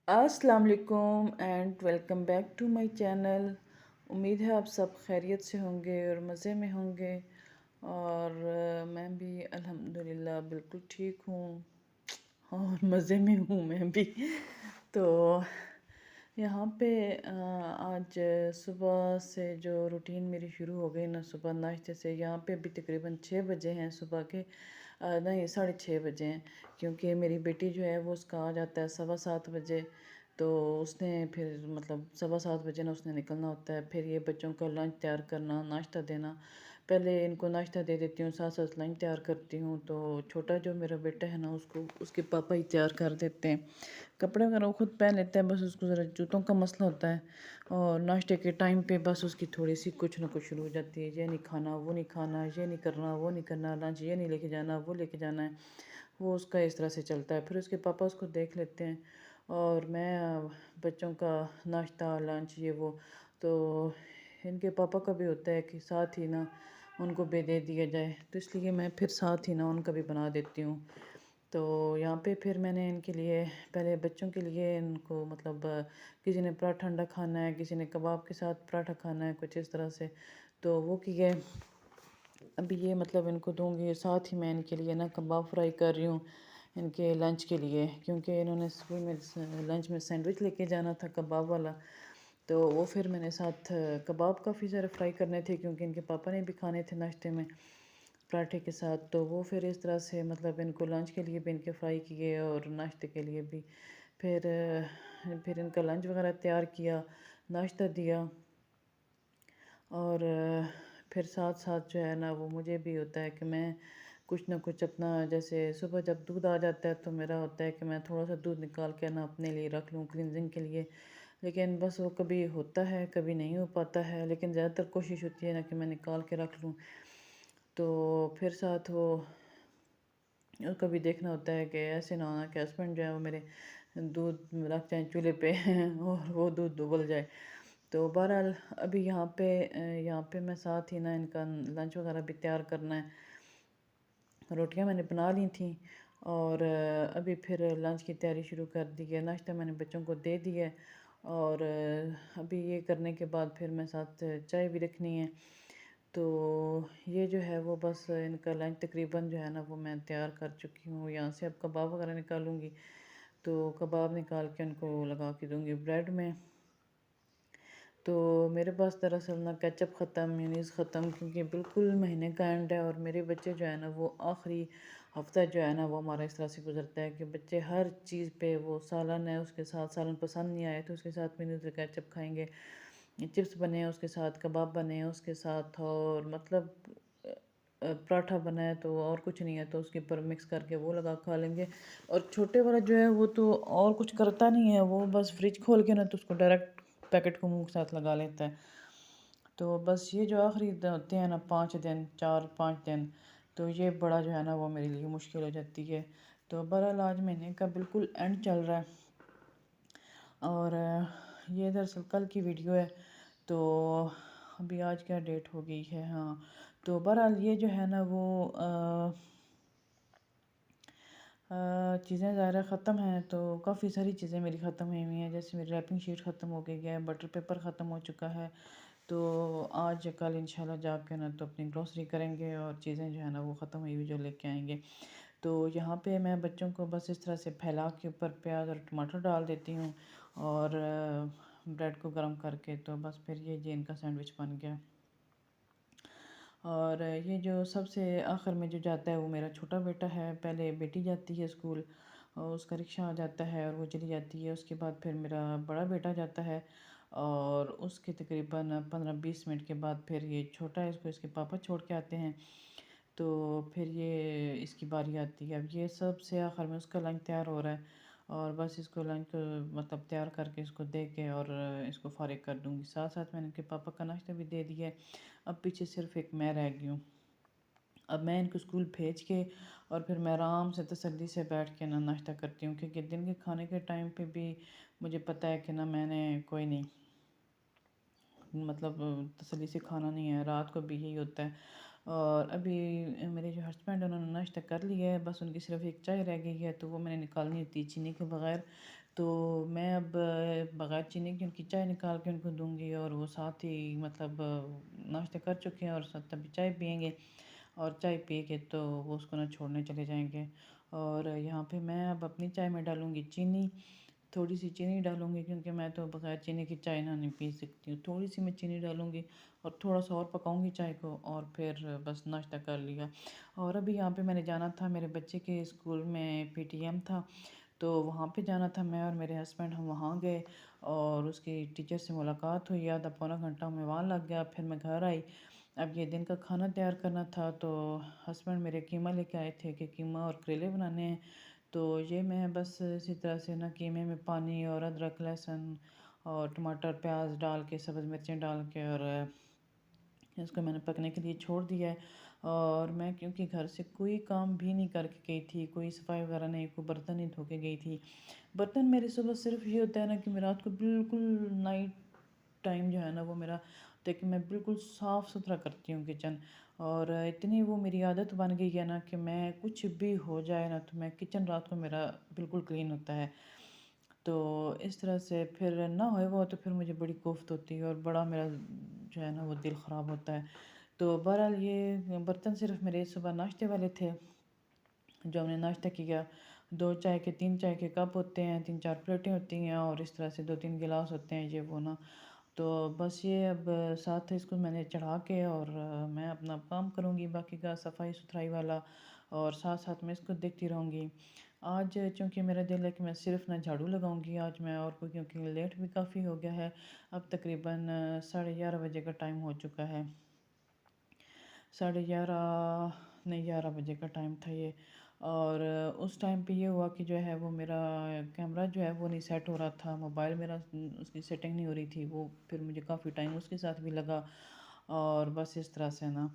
अस्सलाम वालेकुम and welcome back to my channel. उम्मीद है आप सब खैरियत से होंगे और मज़े में होंगे। और मैं भी अल्हम्दुलिल्लाह बिल्कुल ठीक हूँ और मज़े में हूँ मैं भी। तो यहाँ पे आज सुबह से जो रूटीन मेरी शुरू हो गई ना, सुबह नाश्ते से। यहाँ पे अभी तकरीबन 6 बजे हैं सुबह के, नहीं 6:30 बजे हैं, क्योंकि मेरी बेटी जो है वो उसका आ जाता है 7:15 बजे। तो उसने फिर मतलब 7:15 बजे ना उसने निकलना होता है। फिर ये बच्चों का लंच तैयार करना, नाश्ता देना। पहले इनको नाश्ता दे देती हूँ, साथ साथ लंच तैयार करती हूँ। तो छोटा जो मेरा बेटा है ना, उसको उसके पापा ही तैयार कर देते हैं। कपड़े वगैरह वो खुद पहन लेता है, बस उसको ज़रा जूतों का मसला होता है। और नाश्ते के टाइम पे बस उसकी थोड़ी सी कुछ ना कुछ शुरू हो जाती है, ये नहीं खाना, वो नहीं खाना, ये नहीं करना, वो नहीं करना, लंच ये नहीं लेके जाना, वो लेके जाना है। वो उसका इस तरह से चलता है। फिर उसके पापा उसको देख लेते हैं और मैं बच्चों का नाश्ता लंच ये वो। तो इनके पापा का भी होता है कि साथ ही ना उनको भी दे दिया जाए, तो इसलिए मैं फिर साथ ही ना उनका भी बना देती हूँ। तो यहाँ पे फिर मैंने इनके लिए पहले बच्चों के लिए इनको मतलब किसी ने पराठा ठंडा खाना है, किसी ने कबाब के साथ पराठा खाना है, कुछ इस तरह से। तो वो किए अभी ये मतलब इनको दूंगी। साथ ही मैं इनके लिए ना कबाब फ्राई कर रही हूँ इनके लंच के लिए, क्योंकि इन्होंने स्कूल में लंच में सैंडविच लेके जाना था कबाब वाला। तो वो फिर मैंने साथ कबाब काफ़ी सारे फ्राई करने थे, क्योंकि इनके पापा ने भी खाने थे नाश्ते में पराठे के साथ। तो वो फिर इस तरह से मतलब इनको लंच के लिए भी इनके फ्राई किए और नाश्ते के लिए भी। फिर इनका लंच वगैरह तैयार किया, नाश्ता दिया। और फिर साथ साथ जो है ना वो मुझे भी होता है कि मैं कुछ ना कुछ अपना, जैसे सुबह जब दूध आ जाता है तो मेरा होता है कि मैं थोड़ा सा दूध निकाल के ना अपने लिए रख लूँ क्लिनजिंग के लिए। लेकिन बस वो कभी होता है कभी नहीं हो पाता है, लेकिन ज़्यादातर कोशिश होती है ना कि मैं निकाल के रख लूँ। तो फिर साथ वो कभी देखना होता है कि ऐसे ना होना कि हस्बैंड जो है वो मेरे दूध रख जाए चूल्हे पे और वो दूध उबल जाए। तो बहरहाल अभी यहाँ पे मैं साथ ही ना इनका लंच वगैरह भी तैयार करना है। रोटियां मैंने बना ली थी और अभी फिर लंच की तैयारी शुरू कर दी है। नाश्ता मैंने बच्चों को दे दिया है और अभी ये करने के बाद फिर मैं साथ चाय भी रखनी है। तो ये जो है वो बस इनका लंच तकरीबन जो है ना वो मैं तैयार कर चुकी हूँ। यहाँ से अब कबाब वगैरह निकालूंगी, तो कबाब निकाल के उनको लगा के दूंगी ब्रेड में। तो मेरे पास दरअसल ना केचप ख़त्म, मेयोनीज़ ख़त्म, क्योंकि बिल्कुल महीने का एंड है। और मेरे बच्चे जो है ना वो आखिरी हफ्ता जो है ना वो हमारा इस तरह से गुजरता है कि बच्चे हर चीज़ पे, वो सालन है उसके साथ, सालन पसंद नहीं आए तो उसके साथ मेयोनीज़ केचप खाएंगे, चिप्स बने हैं उसके साथ, कबाब बने हैं उसके साथ, और मतलब पराठा बना है तो और कुछ नहीं है तो उसके ऊपर मिक्स करके वो लगा खा लेंगे। और छोटे वाला जो है वो तो और कुछ करता नहीं है, वो बस फ्रिज खोल के ना तो उसको डायरेक्ट पैकेट को मुंह के साथ लगा लेता है। तो बस ये जो आखिरी दिन होते हैं ना, 5 दिन, 4-5 दिन, तो ये बड़ा जो है ना वो मेरे लिए मुश्किल हो जाती है। तो बहरहाल आज महीने का बिल्कुल एंड चल रहा है और ये दरअसल कल की वीडियो है। तो अभी आज क्या डेट हो गई है, हाँ। तो बहरहाल ये जो है ना वो चीज़ें ज़ाहिर ख़त्म हैं, तो काफ़ी सारी चीज़ें मेरी ख़त्म हुई हुई हैं। जैसे मेरी रैपिंग शीट ख़त्म हो गई है, बटर पेपर ख़त्म हो चुका है। तो आज या कल इंशाल्लाह जाके ना तो अपनी ग्रोसरी करेंगे और चीज़ें जो है ना वो ख़त्म हुई हुई जो लेके आएंगे। तो यहाँ पे मैं बच्चों को बस इस तरह से फैला के ऊपर प्याज और टमाटर डाल देती हूँ और ब्रेड को गर्म करके, तो बस फिर ये इनका सैंडविच बन गया। और ये जो सबसे आखिर में जो जाता है वो मेरा छोटा बेटा है। पहले बेटी जाती है स्कूल और उसका रिक्शा आ जाता है और वो चली जाती है। उसके बाद फिर मेरा बड़ा बेटा जाता है और उसके तकरीबन 15-20 मिनट के बाद फिर ये छोटा है, इसको इसके पापा छोड़ के आते हैं। तो फिर ये इसकी बारी आती है। अब ये सबसे आखिर में उसका लंच तैयार हो रहा है और बस इसको लंच मतलब तैयार करके इसको दे के और इसको फ़ारिग कर दूँगी। साथ साथ मैंने इनके पापा का नाश्ता भी दे दिया है। अब पीछे सिर्फ़ एक मैं रह गई हूँ। अब मैं इनको स्कूल भेज के और फिर मैं आराम से तसल्ली से बैठ के ना नाश्ता करती हूँ, क्योंकि दिन के खाने के टाइम पे भी मुझे पता है कि ना मैंने कोई नहीं मतलब तसल्ली से खाना नहीं है, रात को भी यही होता है। और अभी मेरे जो हस्बैंड हैं उन्होंने नाश्ता कर लिया है, बस उनकी सिर्फ़ एक चाय रह गई है तो वो मैंने निकालनी होती है चीनी के बगैर। तो मैं अब बग़ैर चीनी के उनकी चाय निकाल के उनको दूँगी और वो साथ ही मतलब नाश्ता कर चुके हैं और साथ तभी चाय पिएँगे और चाय पी के तो वो उसको ना छोड़ने चले जाएँगे। और यहाँ पे मैं अब अपनी चाय में डालूँगी चीनी, थोड़ी-सी चीनी डालूँगी क्योंकि मैं तो बगैर चीनी की चाय ना नहीं पी सकती हूँ। थोड़ी-सी मैं चीनी डालूँगी और थोड़ा-सा और पकाऊँगी चाय को और फिर बस नाश्ता कर लिया। और अभी यहाँ पे मैंने जाना था मेरे बच्चे के स्कूल में पीटीएम था, तो वहाँ पे जाना था मैं और मेरे हस्बैंड हम वहाँ गए और उसकी टीचर से मुलाकात हुई। आधा पौना घंटा हमें वहाँ लग गया, फिर मैं घर आई। अब ये दिन का खाना तैयार करना था तो हस्बैंड मेरे कीमा लेके आए थे कि कीमा और करेले बनाने हैं। तो ये मैं बस इसी तरह से ना कीमे में पानी और अदरक, लहसुन और टमाटर, प्याज़ डाल के, सब्ज़ मिर्चें डाल के और इसको मैंने पकने के लिए छोड़ दिया है। और मैं क्योंकि घर से कोई काम भी नहीं करके गई थी, कोई सफाई वगैरह नहीं, कोई बर्तन नहीं धो के गई थी। बर्तन मेरे सुबह सिर्फ़ ये होता है ना कि मैं रात को बिल्कुल नाइट टाइम जो है ना वो मेरा होता है कि मैं बिल्कुल साफ़-सुथरा करती हूँ किचन। और इतनी वो मेरी आदत बन गई है ना कि मैं कुछ भी हो जाए ना तो मैं किचन रात को मेरा बिल्कुल क्लीन होता है। तो इस तरह से फिर ना होए वो तो फिर मुझे बड़ी कोफ्त होती है और बड़ा मेरा जो है ना वो दिल ख़राब होता है। तो बहरहाल ये बर्तन सिर्फ़ मेरे सुबह नाश्ते वाले थे, जो हमने नाश्ता किया। 2 चाय के 3 चाय के कप होते हैं, 3-4 प्लेटें होती हैं और इस तरह से 2-3 गिलास होते हैं ये वो ना। तो बस ये अब साथ इसको मैंने चढ़ा के और मैं अपना काम करूँगी बाकी का सफाई-सुथराई वाला और साथ-साथ मैं इसको देखती रहूँगी। आज चूँकि मेरा दिल है कि मैं सिर्फ़ ना झाड़ू लगाऊँगी आज मैं और कोई क्योंकि लेट भी काफ़ी हो गया है। अब तकरीबन साढ़े 11 बजे का टाइम हो चुका है। साढ़े 11 नहीं 11 बजे का टाइम था ये। और उस टाइम पे ये हुआ कि जो है वो मेरा कैमरा जो है वो नहीं सेट हो रहा था, मोबाइल मेरा उसकी सेटिंग नहीं हो रही थी, वो फिर मुझे काफ़ी टाइम उसके साथ भी लगा। और बस इस तरह से ना,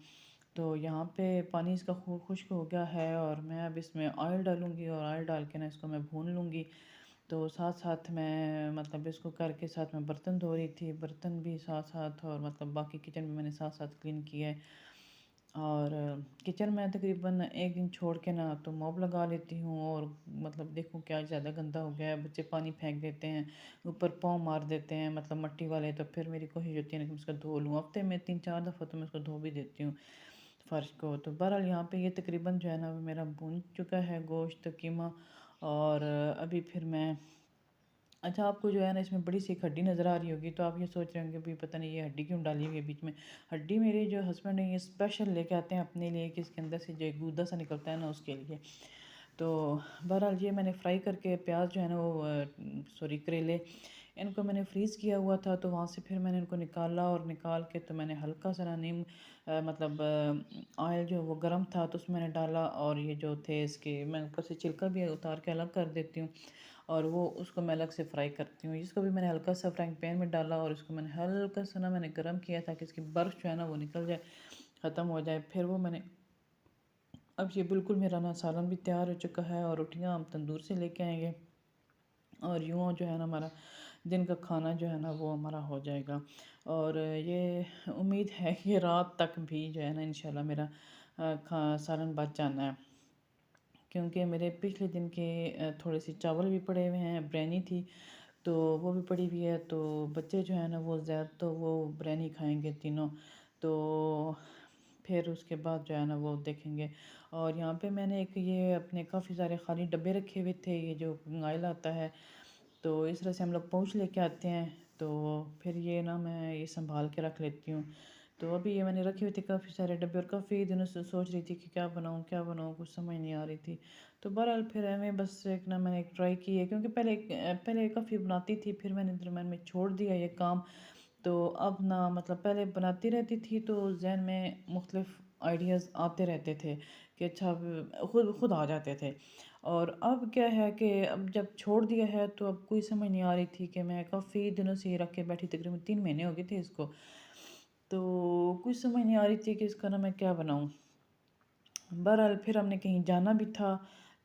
तो यहाँ पे पानी इसका खुश्क हो गया है और मैं अब इसमें ऑयल डालूँगी और ऑयल डाल के ना इसको मैं भून लूँगी। तो साथ-साथ मैं मतलब इसको करके साथ में बर्तन धो रही थी, बर्तन भी साथ-साथ और मतलब बाकी किचन भी मैंने साथ-साथ क्लीन किया है। और किचन में तकरीबन 1 दिन छोड़ के ना तो मॉप लगा लेती हूँ और मतलब देखूँ क्या ज़्यादा गंदा हो गया है, बच्चे पानी फेंक देते हैं, ऊपर पाँव मार देते हैं मतलब मिट्टी वाले, तो फिर मेरी कोशिश होती है ना कि मैं उसको धो लूँ। हफ्ते में 3-4 दफ़ा तो मैं उसको धो भी देती हूँ फ़र्श को। तो बहरहाल यहाँ पे ये तकरीबन जो है ना मेरा भून चुका है गोश्त कीमा। और अभी फिर मैं अच्छा, आपको जो है ना इसमें बड़ी सी एक हड्डी नज़र आ रही होगी, तो आप ये सोच रहे होंगे भी पता नहीं ये हड्डी क्यों डाली हुई है बीच में। हड्डी मेरे जो हस्बैंड है ये स्पेशल लेके आते हैं अपने लिए कि इसके अंदर से जो एक गूदा सा निकलता है ना उसके लिए। तो बहरहाल ये मैंने फ्राई करके प्याज जो है ना वो सॉरी करेले, इनको मैंने फ्रीज़ किया हुआ था तो वहाँ से फिर मैंने इनको निकाला और निकाल के तो मैंने हल्का सा ना मतलब ऑयल जो वो गर्म था तो उसमें मैंने डाला और ये जो थे इसके मैं ऊपर से छिलका भी उतार के अलग कर देती हूँ और वो उसको मैं अलग से फ्राई करती हूँ। इसको भी मैंने हल्का सा फ्राइंग पैन में डाला और इसको मैंने हल्का सा ना मैंने गर्म किया ताकि इसकी बर्फ़ जो है ना वो निकल जाए, ख़त्म हो जाए। फिर वो मैंने अब ये बिल्कुल मेरा ना सालन भी तैयार हो चुका है और रोटियाँ हम तंदूर से लेके आएँगे और यूँ जो है ना हमारा दिन का खाना जो है ना वो हमारा हो जाएगा। और ये उम्मीद है कि रात तक भी जो है ना इंशाल्लाह मेरा खा सालन बच जाना है। क्योंकि मेरे पिछले दिन के थोड़े से चावल भी पड़े हुए हैं, बिरयानी थी, तो वो भी पड़ी हुई है। तो बच्चे जो हैं ना वो ज़्यादा तो वो बिरयानी खाएँगे तीनों। तो फिर उसके बाद जो है ना वो देखेंगे। और यहाँ पे मैंने एक ये अपने काफ़ी सारे खाली डब्बे रखे हुए थे, ये जो ऑयल आता है, तो इस तरह से हम लोग पाउच लेके आते हैं, तो फिर ये ना मैं ये सँभाल के रख लेती हूँ। तो अभी ये मैंने रखे हुए थे काफ़ी सारे डब्बे और काफ़ी दिनों से सोच रही थी कि क्या बनाऊँ, कुछ समझ नहीं आ रही थी। तो बहरहाल फिर मैं बस एक ना मैंने एक ट्राई की है क्योंकि पहले काफ़ी बनाती थी, फिर मैंने दरम्यान में छोड़ दिया ये काम। तो अब ना मतलब पहले बनाती रहती थी तो ज़हन में मुख्तलिफ़ आइडियाज़ आते रहते थे कि अच्छा अब खुद खुद आ जाते थे। और अब क्या है कि अब जब छोड़ दिया है तो अब कोई समझ नहीं आ रही थी कि मैं काफ़ी दिनों से ये रख के बैठी, तकरीबन 3 महीने हो गए थे इसको। तो कुछ समझ नहीं आ रही थी कि इसका ना मैं क्या बनाऊँ? बहरहाल फिर हमने कहीं जाना भी था,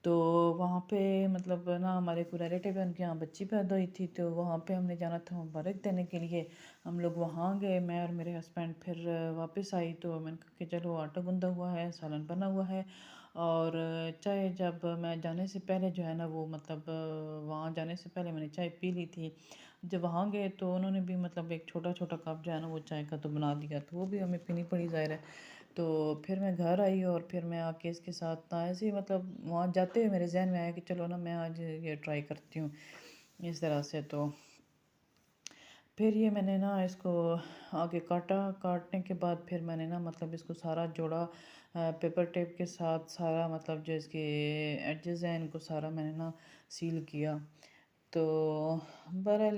तो वहाँ पे मतलब ना हमारे कोई रिलेटिव है उनके यहाँ बच्ची पैदा हुई थी, तो वहाँ पे हमने जाना था मुबारक देने के लिए। हम लोग वहाँ गए, मैं और मेरे हस्बैंड, फिर वापस आई तो मैंने कहा कि चलो आटा गूँधा हुआ है, सालन बना हुआ है और चाय जब मैं जाने से पहले जो है ना वो मतलब वहाँ जाने से पहले मैंने चाय पी ली थी। जब वहाँ गए तो उन्होंने भी मतलब एक छोटा-छोटा कप जो है ना वो चाय का तो बना दिया, तो वो भी हमें पीनी पड़ी ज़ाहिर है। तो फिर मैं घर आई और फिर मैं आके इसके साथ ना ऐसे ही मतलब वहाँ जाते हुए मेरे ज़हन में आया कि चलो ना मैं आज ये ट्राई करती हूँ, इस तरह से। तो फिर ये मैंने ना इसको आगे काटा, काटने के बाद फिर मैंने ना मतलब इसको सारा जोड़ा पेपर टेप के साथ, सारा मतलब जो इसके एडजेस हैं इनको सारा मैंने ना सील किया। तो बहरहाल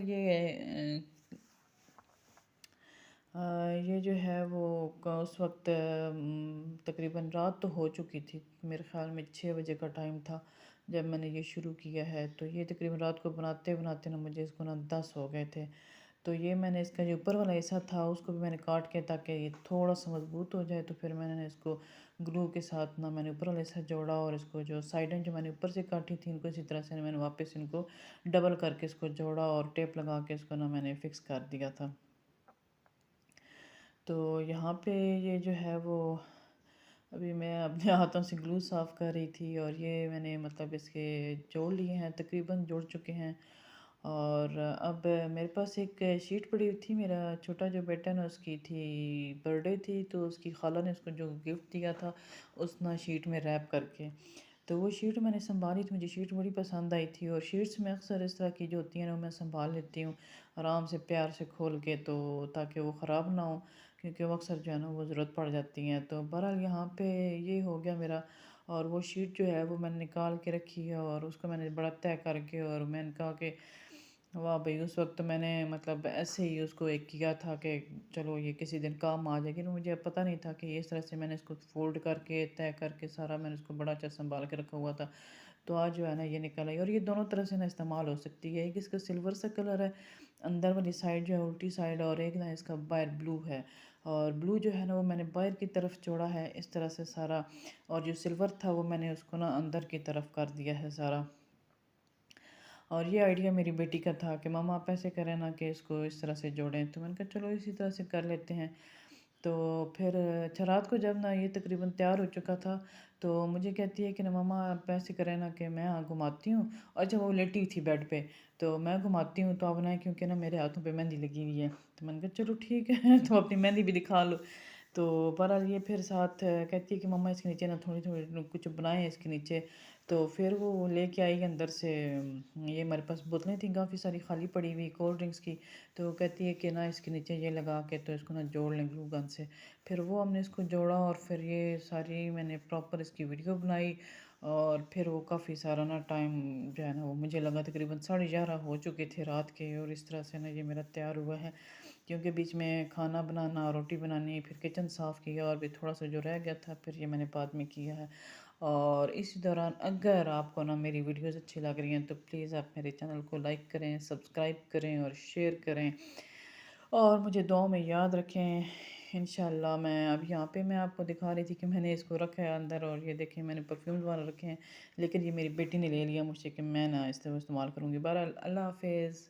ये जो है वो उस वक्त तकरीबन रात तो हो चुकी थी, मेरे ख्याल में 6 बजे का टाइम था जब मैंने ये शुरू किया है। तो ये तकरीबन रात को बनाते बनाते ना मुझे इसको ना 10 हो गए थे। तो ये मैंने इसका जो ऊपर वाला हिस्सा था उसको भी मैंने काट के, ताकि ये थोड़ा सा मजबूत हो जाए, तो फिर मैंने इसको ग्लू के साथ ना मैंने ऊपर वाला हिस्सा जोड़ा, और इसको जो साइडें जो मैंने ऊपर से काटी थी इनको इसी तरह से मैंने वापस इनको डबल करके इसको जोड़ा और टेप लगा के इसको ना मैंने फ़िक्स कर दिया था। तो यहाँ पे ये जो है वो अभी मैं अपने हाथों से ग्लू साफ़ कर रही थी, और ये मैंने मतलब इसके जोड़ लिए हैं, तकरीबन जुड़ चुके हैं। और अब मेरे पास एक शीट पड़ी हुई थी, मेरा छोटा जो बेटा है ना उसकी थी बर्थडे थी, तो उसकी खाला ने उसको जो गिफ्ट दिया था उस ना शीट में रैप करके, तो वो शीट मैंने सँभाली थी, मुझे शीट बड़ी पसंद आई थी। और शीट्स में अक्सर इस तरह की जो होती हैं ना वो मैं सँभाल लेती हूँ आराम से प्यार से खोल के, तो ताकि वो ख़राब ना हो, क्योंकि वो अक्सर जो है ना वो ज़रूरत पड़ जाती हैं। तो बहरहाल यहाँ पे ये हो गया मेरा। और वो शीट जो है वो मैंने निकाल के रखी है, और उसको मैंने बड़ा तय करके, और मैंने कहा कि वाह भई! उस वक़्त तो मैंने मतलब ऐसे ही उसको एक किया था कि चलो ये किसी दिन काम आ जाएगी, ना मुझे पता नहीं था कि इस तरह से मैंने इसको फ़ोल्ड करके, तय करके सारा मैंने इसको बड़ा अच्छा सँभाल के रखा हुआ था। तो आज जो है ना ये निकल आई, और ये दोनों तरह से ना इस्तेमाल हो सकती है। एक इसका सिल्वर सा कलर है, अंदर वाली साइड जो है उल्टी साइड, और एक ना इसका बाहर ब्लू है। और ब्लू जो है ना वो मैंने बाहर की तरफ जोड़ा है इस तरह से सारा, और जो सिल्वर था वो मैंने उसको ना अंदर की तरफ कर दिया है सारा। और ये आइडिया मेरी बेटी का था कि मम्मा आप ऐसे करें ना कि इसको इस तरह से जोड़ें, तो मैंने कहा चलो इसी तरह से कर लेते हैं। तो फिर अच्छा रात को जब ना ये तकरीबन तैयार हो चुका था, तो मुझे कहती है कि ना मम्मा आप ऐसे करें ना कि मैं घुमाती हूँ। और जब वो लेटी हुई थी बेड पे, तो मैं घुमाती हूँ तो आप ना, क्योंकि ना मेरे हाथों पे मेहंदी लगी हुई है, तो मैंने कहा चलो ठीक है तो अपनी मेहंदी भी दिखा लो। तो बहरहाल ये फिर साथ कहती है कि मम्मा इसके नीचे ना थोड़ी थोड़ी कुछ बनाए इसके नीचे। तो फिर वो लेके आई अंदर से ये हमारे पास बोतलें थी काफ़ी सारी खाली पड़ी हुई कोल्ड ड्रिंक्स की। तो कहती है कि ना इसके नीचे ये लगा के तो इसको ना जोड़ लें ग्लू गन से। फिर वो हमने इसको जोड़ा, और फिर ये सारी मैंने प्रॉपर इसकी वीडियो बनाई। और फिर वो काफ़ी सारा ना टाइम जो है ना वो मुझे लगा तकरीबन 11:30 हो चुके थे रात के, और इस तरह से ना ये मेरा तैयार हुआ है। क्योंकि बीच में खाना बनाना, रोटी बनानी, फिर किचन साफ़ किया, और भी थोड़ा सा जो रह गया था फिर ये मैंने बाद में किया है। और इसी दौरान अगर आपको ना मेरी वीडियोस अच्छी लग रही हैं तो प्लीज़ आप मेरे चैनल को लाइक करें, सब्सक्राइब करें और शेयर करें, और मुझे दुआ में याद रखें। इंशाल्लाह मैं अब यहाँ पे मैं आपको दिखा रही थी कि मैंने इसको रखा है अंदर, और ये देखें मैंने परफ्यूम वाला रखे हैं, लेकिन ये मेरी बेटी ने ले लिया मुझसे कि मैं ना इस्तेमाल करूँगी। बहरहाल अल्लाह हाफ़िज़।